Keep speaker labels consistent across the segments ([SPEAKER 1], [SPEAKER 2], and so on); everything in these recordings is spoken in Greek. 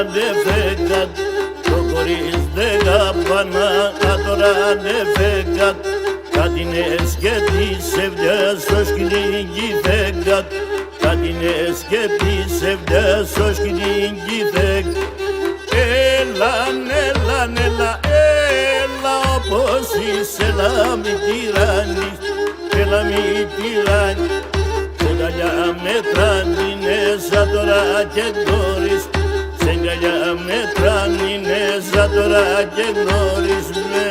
[SPEAKER 1] adorane fegat, προχωρείς δεκαπανά, adorane fegat, κατινές και της ευδιάς στο σκηνική fegat, κατινές και της ευδιάς στο σκηνική fegat. Έλα όπως είσαι, έλα μη τυράννεις, έλα μη τυράννεις. Σε αγκαλιά με τράνινες, σαν τώρα και γνωρίς, σε αγκαλιά με τράνινες, σαν τώρα και γνωρίς με.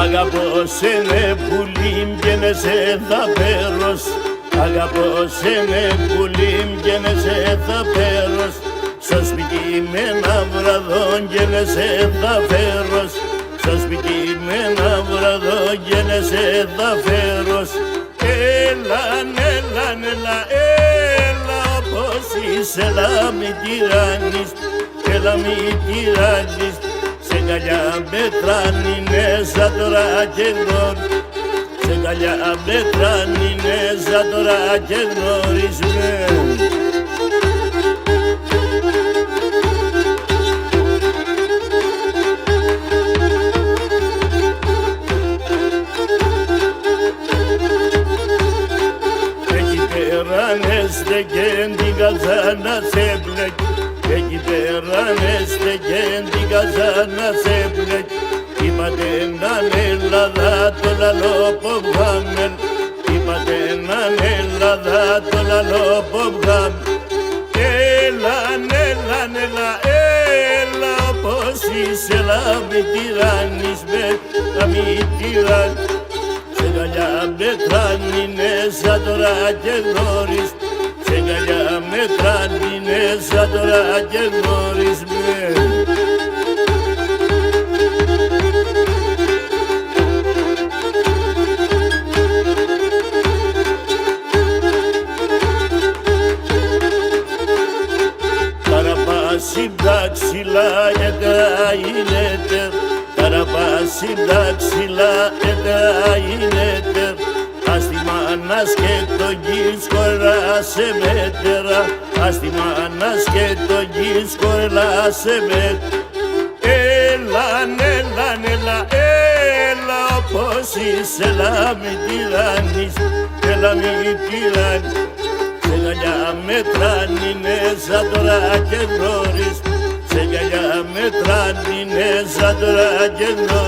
[SPEAKER 1] Αγαπώ σένα πουλί, βγαίνεσαι δαπέρος. Αγαπώ σένα πουλί, βγαίνεσαι δαπέρος. Στο σπίτι με ένα βραδό, βγαίνεσαι δαπέρος. Στο σπίτι με ένα βραδό, βγαίνεσαι δαπέρος. Έλα όπως είσαι, έλα μη τυράννεις, έλα μη τυράννεις. Σε αγκαλιά με τράνινες, σαν τώρα και γνωρίς, σε αγκαλιά με τράνινες, σαν τώρα και γνωρίς με. Εκεί πέρανες και την καζάνα σε μπλεκ, εκεί πέρανεστε και την καζάνα σε μπλεκ. Είπατε έναν Ελλάδα το λαλό ποβγάμεν, είπατε έναν Ελλάδα το λαλό ποβγάμεν. Έλα όπως είσαι, έλα μη τυράννεις με, να μη τυράννεις. Σε αγκαλιά με τράνινες, σαν τώρα και γνωρίς, σε αγκαλιά με τράνινες, σαν τώρα και γνωρίς με. Καραπάσει τα ξυλά έντερα είναι τερ, καραπάσει τα ξυλά έντερα είναι τερ. Ας τη μάνας και το γίσκο σε μέτερα, ας τη μάνας και το γίσκο σε μέτερα. Έλα όπως είσαι, έλα μη τυράννεις, έλα μη τυράννεις. Σε αγκαλιά με τράνινες, σαν τώρα και γνωρίς, σε αγκαλιά με τράνινες, σαν τώρα και γνωρίς.